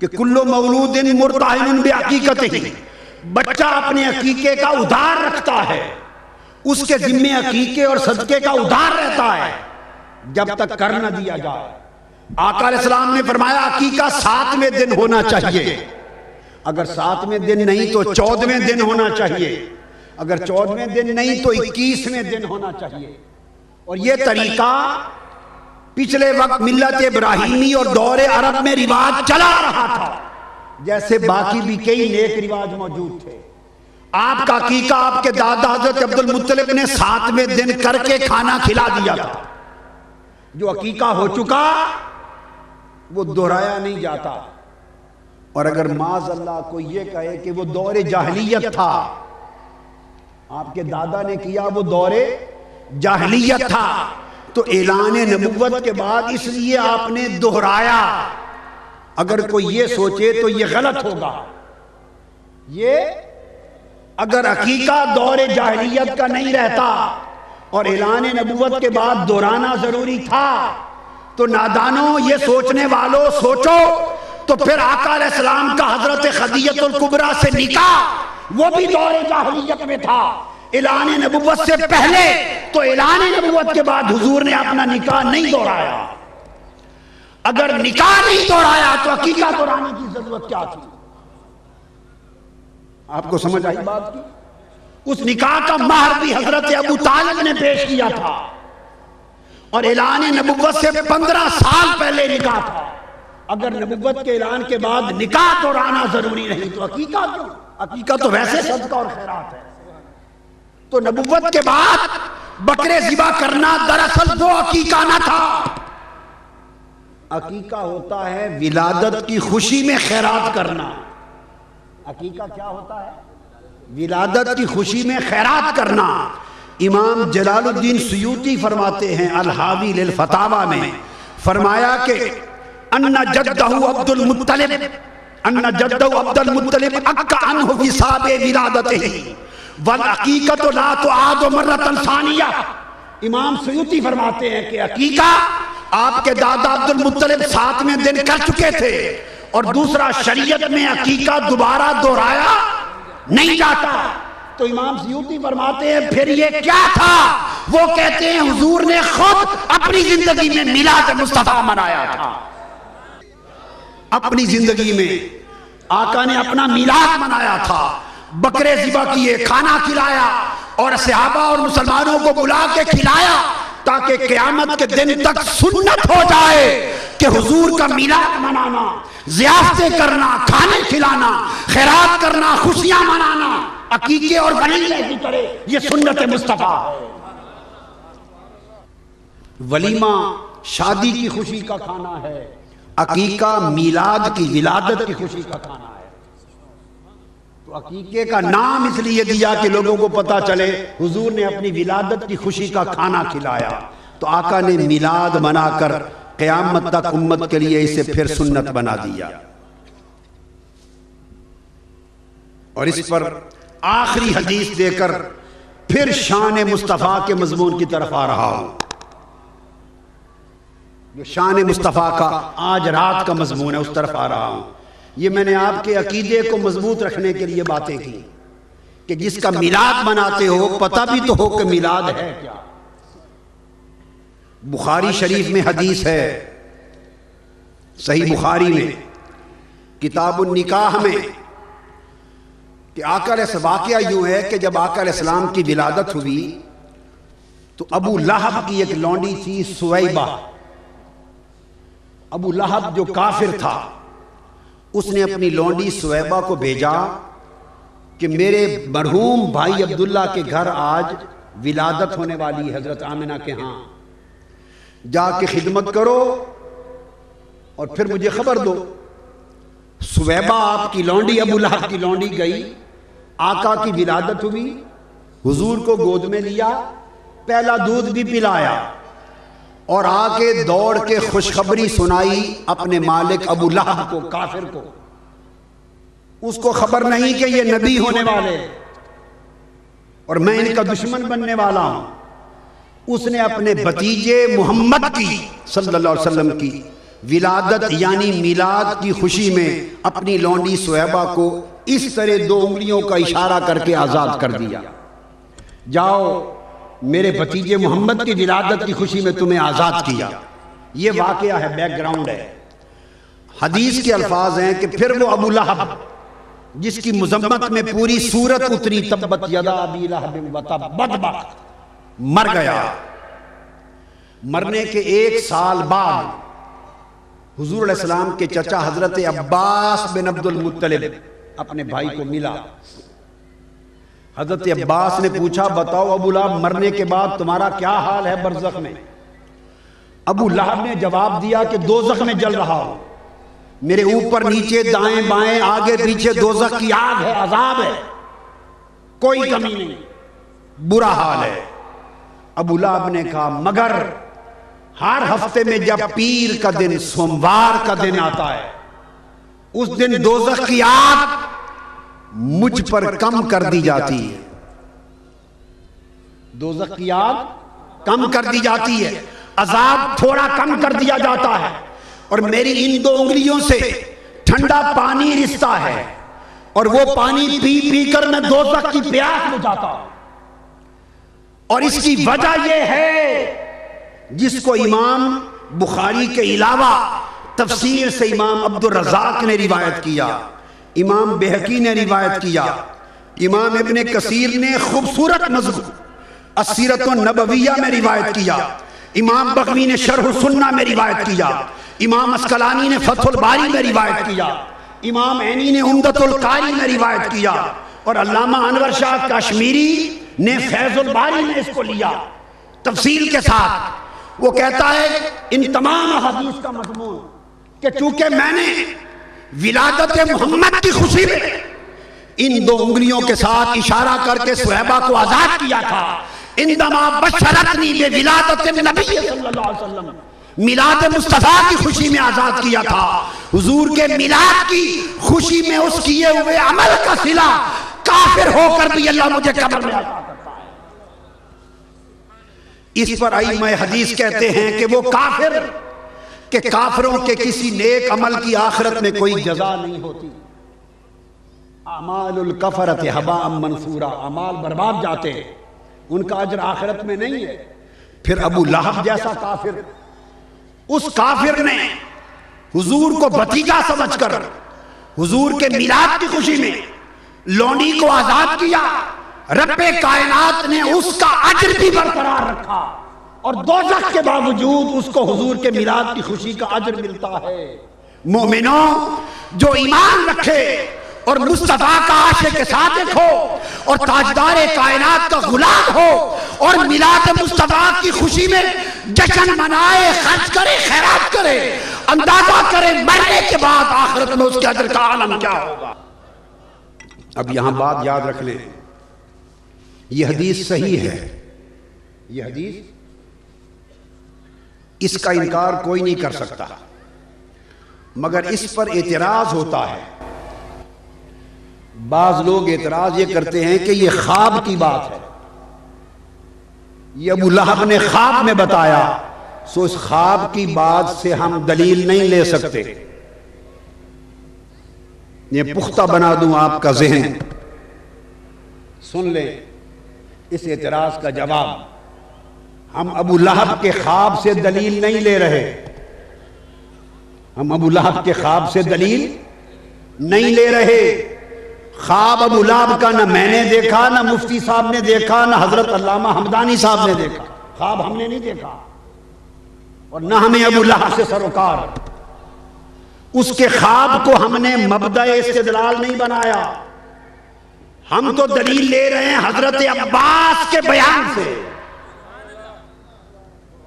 کہ کل مولود مرتہن بعقیقتہ، بچہ اپنے عقیقے کا ادھار رکھتا ہے، اس کے ذمے عقیقے اور صدقے کا ادھار رہتا ہے جب تک کر نہ دیا جائے۔ آقا علیہ السلام نے فرمایا عقیقہ 7ویں دن ہونا چاہیے، اگر 7ویں دن نہیں تو 14ویں دن ہونا چاہیے، اگر 14ویں دن نہیں تو 21ویں دن ہونا چاہیے۔ اور یہ طریقہ پچھلے وقت ملت ابراہیمی اور دور عرب میں رواج چلا رہا تھا، جیسے باقی بھی کئی نیک رواج موجود تھے۔ آپ کا عقیقہ آپ کے دادا حضرت عبد المطلب نے 7ویں دن کر کے کھانا کھلا دیا تھا۔ جو عقیقہ ہو چکا وہ دہرایا نہیں جاتا۔ اور اگر معاذ اللہ کوئی یہ کہے کہ وہ دور جاہلیت تھا، آپ کے دادا نے کیا وہ دور جاہلیت تھا، تو اعلان نبوت کے بعد اس لیے آپ نے دہرایا۔ اگر کوئی یہ سوچے تو یہ غلط ہوگا۔ یہ اگر عقیقہ دور جاہلیت کا نہیں رہتا اور اعلان نبوت کے بعد دہرانا ضروری تھا تو نادانوں، یہ سوچنے والوں، سوچو تو پھر آقا علیہ السلام کا حضرت خدیجہ الکبریٰ سے نکاح وہ بھی دور جاہلیت میں تھا، اعلان نبوت سے پہلے، تو اعلان نبوت کے بعد حضور نے اپنا نکاح نہیں دہرایا۔ اگر نکاح نہیں دہرایا تو عقیقہ دہرانے کی ضرورت کیا تھی؟ آپ کو سمجھ آئی بات کی؟ اس نکاح کا مہر بھی حضرت ابو طالب نے پیش کیا تھا، اور اعلان نبوت سے 15 سال پہلے نکاح تھا۔ اگر نبوت کے اعلان کے بعد نکاح دہرانا ضروری نہیں تو عقیقہ کیوں؟ عقیقہ تو ویسے صدقہ اور خیرات ہے۔ تو نبوت کے بعد بکرے ذبح کرنا دراصل وہ عقیقہ نہ تھا۔ عقیقہ ہوتا ہے ولادت کی خوشی میں خیرات کرنا۔ عقیقہ کیا ہوتا ہے؟ ولادت کی خوشی میں خیرات کرنا۔ امام جلال الدین سیوطی فرماتے ہیں الحاوی للفتاوی میں، فرمایا کہ ان جدہ عبد المطلب اکا عنہ وصاب ولادتہ والعقیقۃ لا تعاد مرۃ ثانیہ۔ امام سیوطی فرماتے ہیں کہ عقیقہ آپ کے دادا عبد المطلب 7ویں دن کر چکے تھے، اور دوسرا شریعت میں عقیقہ دوبارہ دہرایا نہیں جاتا۔ تو امام سیوطی فرماتے ہیں پھر یہ کیا تھا؟ وہ کہتے ہیں حضور نے خود اپنی زندگی میں میلاد مصطفیٰ منایا تھا۔ اپنی زندگی میں آقا نے اپنا میلاد منایا تھا، بکرے ذبح کیے، کھانا کھلایا، اور صحابہ اور مسلمانوں کو بلا کے کھلایا، تاکہ قیامت کے دن تک سنت ہو جائے کہ حضور کا میلاد منانا، ضیافتیں کرنا، کھانے کھلانا، خیرات کرنا، خوشیاں منانا، عقیقے اور ولیمے کی طرح یہ سنت مصطفیٰ ہے۔ ولیمہ شادی کی خوشی کا کھانا ہے، عقیقہ میلاد کی ولادت کی خوشی کا کھانا ہے۔ تو عقیقے کا نام اس لیے دیا کہ لوگوں کو پتا چلے حضور نے اپنی ولادت کی خوشی کا کھانا کھلایا۔ تو آقا نے میلاد منا کر قیامت تک امت کے لیے اسے پھر سنت بنا دیا۔ اور اس پر آخری حدیث دے کر پھر شان مصطفیٰ کے مضمون کی طرف آ رہا ہوں۔ جو شان مصطفیٰ کا آج رات کا مضمون ہے اس طرف آ رہا ہوں۔ یہ میں نے آپ کے عقیدے کو مضبوط رکھنے کے لیے باتیں کی کہ جس کا میلاد مناتے ہو پتہ بھی تو ہو کہ میلاد ہے کیا۔ بخاری شریف میں حدیث ہے، صحیح بخاری میں کتاب النکاح میں، کہ آقا علیہ السلام، واقعہ یوں ہے کہ جب آقا علیہ السلام کی ولادت ہوئی تو ابو لہب کی ایک لونڈی تھی سویبہ۔ ابو لہب جو کافر تھا اس نے اپنی لونڈی سویبہ کو بھیجا کہ میرے مرحوم بھائی عبداللہ کے گھر آج ولادت ہونے والی حضرت آمنہ کے ہاں، جا کے خدمت کرو اور پھر مجھے خبر دو۔ سویبہ آپ کی لونڈی، ابو لہب کی لونڈی گئی، آقا کی ولادت ہوئی، حضور کو گود میں لیا، پہلا دودھ بھی پلایا، اور آگے دوڑ کے خوشخبری سنائی اپنے مالک ابو لہب کو، کافر کو۔ اس کو خبر نہیں کہ یہ نبی ہونے والے اور میں ان کا دشمن بننے والا ہوں۔ اس نے اپنے بھتیجے محمد کی صلی اللہ علیہ وسلم کی ولادت یعنی میلاد کی خوشی میں اپنی لونڈی سہیبہ کو اس طرح 2 انگلیوں کا اشارہ کر کے آزاد کر دیا، جاؤ میرے بھتیجے محمد کی ولادت کی خوشی میں تمہیں آزاد کیا۔ یہ واقعہ ہے، بیک گراؤنڈ ہے۔ حدیث کے الفاظ ہیں کہ پھر وہ ابو لہب جس کی مذمت میں پوری سورت اتری، تبت یدا ابی لہب وتب، بدبخت، مر گیا۔ مرنے کے 1 سال بعد حضور علیہ السلام کے چچا حضرت عباس بن عبد المطلب اپنے بھائی کو ملا۔ حضرت عباس نے پوچھا بتاؤ ابو لہب مرنے کے بعد تمہارا کیا حال ہے برزخ میں؟ ابو لہب نے جواب دیا کہ دوزخ میں جل رہا ہوں، میرے اوپر نیچے دائیں بائیں آگے پیچھے دوزخ کی آگ ہے، عذاب ہے، کوئی کمی نہیں، برا حال ہے۔ ابو لہب نے کہا مگر ہر ہفتے میں جب پیر کا دن، سوموار کا دن آتا ہے، اس دن دوزخ کی آگ مجھ پر کم کر دی جاتی ہے، دوزخ کی آگ کم کر دی جاتی ہے، عذاب تھوڑا کم کر دیا جاتا ہے، اور میری ان 2 انگلیوں سے ٹھنڈا پانی رستا ہے، اور وہ پانی پی پی کر میں دوزخ کی پیاس بجھاتا ہوں۔ اور اس کی وجہ یہ ہے جس کو امام بخاری کے علاوہ تفسیر سے امام عبد الرزاق نے روایت کیا، امام بہقی نے روایت کیا، امام ابن کثیر نے خوبصورت نظم السیرۃ النبویہ میں روایت کیا، امام بغوی نے شرح السنہ میں روایت کیا، امام اسقلانی نے فتح الباری میں روایت کیا، امام عینی نے عمدۃ القاری میں روایت کیا، اور علامہ انور شاہ کشمیری نے فیض الباری میں اس کو لیا تفصیل کے ساتھ۔ وہ کہتا ہے ان تمام احادیث کا مضمون کہ چونکہ میں نے ولادت محمد کی خوشی میں ان 2 انگلیوں کے ساتھ اشارہ کر کے صحابہ کو آزاد کیا تھا، اندما بشرتنی بولادت النبی صلی اللہ علیہ وسلم، میلاد مصطفیٰ کی خوشی میں آزاد کیا تھا، حضور کے میلاد کی خوشی میں اس کیے ہوئے عمل کا صلہ کافر ہو کر بھی اللہ مجھے قبر میں آزاد کرتا ہے۔ اس پر ائمہ حدیث کہتے ہیں کہ وہ کافر، کہ کافروں کے کسی نیک عمل کی آخرت میں کوئی جزا نہیں ہوتی، اعمال الکفرۃ ھباء منثورا، اعمال برباد جاتے ہیں، ان کا اجر آخرت میں نہیں ہے۔ پھر ابو لہب جیسا کافر، اس کافر نے حضور کو بھتیجا سمجھ کر حضور کے میلاد کی خوشی میں لونڈی کو آزاد کیا، رب کائنات نے اس کا اجر بھی برقرار رکھا، اور دوزخ کے باوجود اس کو حضور کے میلاد کی خوشی کا اجر ملتا ہے۔ مومنوں، جو ایمان رکھے اور مصطفیٰ کا عاشق صادق ہو اور تاجدار کائنات کا غلام ہو اور میلاد مصطفیٰ کی خوشی میں جشن منائے، خرچ کرے، خیرات کرے، اندازہ کرے مرنے کے بعد آخرت میں اس کے اجر کا عالم کیا ہوگا۔ اب یہاں بات یاد رکھ لیں، یہ حدیث صحیح ہے، یہ حدیث اس کا انکار کوئی نہیں کر سکتا، مگر اس پر اعتراض ہوتا ہے۔ بعض لوگ اعتراض یہ کرتے ہیں کہ یہ خواب کی بات ہے، یہ ابو لہب نے خواب میں بتایا، سو اس خواب کی بات سے ہم دلیل نہیں لے سکتے۔ یہ پختہ بنا دوں آپ کا ذہن، سن لیں اس اعتراض کا جواب۔ ہم ابو لہب کے خواب سے دلیل نہیں لے رہے، ہم ابو لہب کے خواب سے دلیل نہیں لے رہے۔ خواب ابو لہب کا نہ میں نے دیکھا، نہ مفتی صاحب نے دیکھا، نہ حضرت علامہ حمدانی صاحب نے دیکھا، خواب ہم نے نہیں دیکھا، اور نہ ہمیں ابو لہب سے سروکار، اس کے خواب کو ہم نے مبدأ استدلال نہیں بنایا، ہم تو دلیل لے رہے ہیں حضرت عباس کے بیان سے۔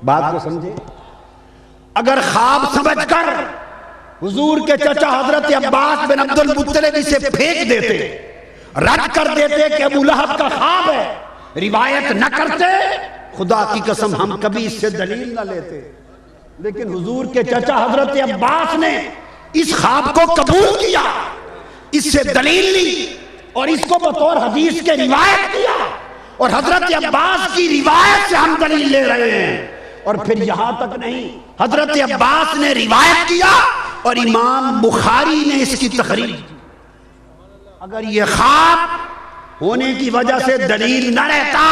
بات کو سمجھے؟ اگر خواب سمجھ کر حضور کے چچا حضرت عباس بن عبد المطلب اسے پھینک دیتے، رد کر دیتے کہ ابو لہب کا خواب ہے، روایت نہ کرتے، خدا کی قسم ہم کبھی اس سے دلیل نہ لیتے، لیکن حضور کے چچا حضرت عباس نے اس خواب کو قبول کیا، اس سے دلیل لی، اور اس کو بطور حدیث کے روایت کیا، اور حضرت عباس کی روایت سے ہم دلیل لے رہے ہیں۔ اور پھر یہاں تک نہیں، حضرت عباس نے روایت کیا اور امام بخاری نے اس کی تخریج کی۔ اگر یہ خواب ہونے کی وجہ سے دلیل نہ رہتا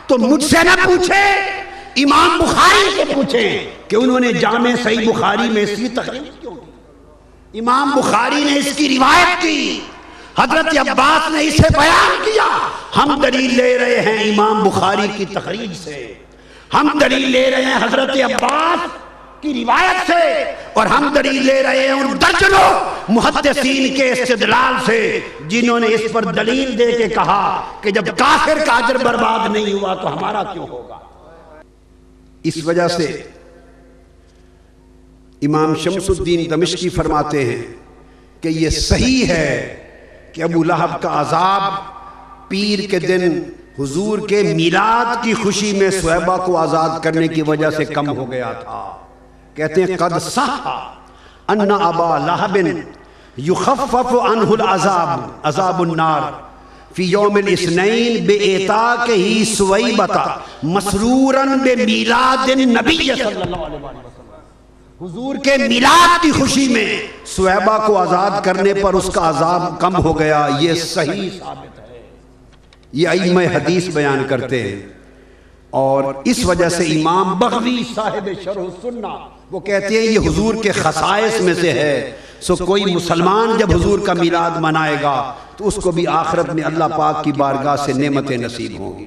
تو مجھ سے نہ پوچھے، امام بخاری سے پوچھیں کہ انہوں نے جامع صحیح بخاری میں اس کی تخریج کیوں کی۔ امام بخاری نے اس کی روایت کی، حضرت عباس نے اسے بیان کیا، ہم دلیل لے رہے ہیں امام بخاری کی تخریج سے، ہم دلیل لے رہے ہیں حضرت عباس کی روایت سے، اور ہم دلیل لے رہے ہیں ان درجنوں محدثین کے استدلال سے جنہوں نے اس پر دلیل دے کے کہا کہ جب کافر کا اجر برباد نہیں ہوا تو ہمارا کیوں ہوگا۔ اس وجہ سے امام شمس الدین دمشقی فرماتے ہیں کہ یہ صحیح ہے کہ ابو لہب کا عذاب پیر کے دن حضور کے میلاد کی خوشی میں صہیبہ کو آزاد کرنے کی وجہ سے کم ہو گیا تھا۔ کہتے ہیں قد صح ان ابا لہب یخفف عنہ العذاب عذاب النار فی یوم الاثنین بإعتاقہ صہیبہ مسرورا بمیلاد النبی صلی اللہ علیہ وسلم، حضور کے میلاد کی خوشی میں صہیبہ کو آزاد کرنے پر اس کا عذاب کم ہو گیا۔ یہ صحیح ثابت ہے، یہ ائمہ حدیث بیان کرتے ہیں۔ اور اس وجہ سے امام بغوی صاحب شرح السنہ وہ کہتے ہیں یہ حضور کے خصائص میں سے ہے، سو کوئی مسلمان جب حضور کا میلاد منائے گا تو اس کو بھی آخرت میں اللہ پاک کی بارگاہ سے نعمتیں نصیب ہوں گی۔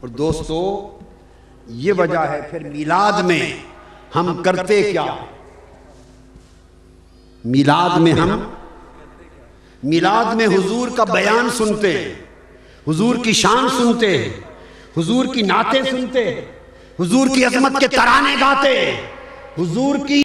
اور دوستو یہ وجہ ہے پھر میلاد میں ہم کرتے کیا؟ میلاد میں حضور کا بیان سنتے ہیں، حضور کی شان سنتے ہیں، حضور کی نعتیں سنتے ہیں، حضور کی عظمت کے ترانے گاتے ہیں، حضور کی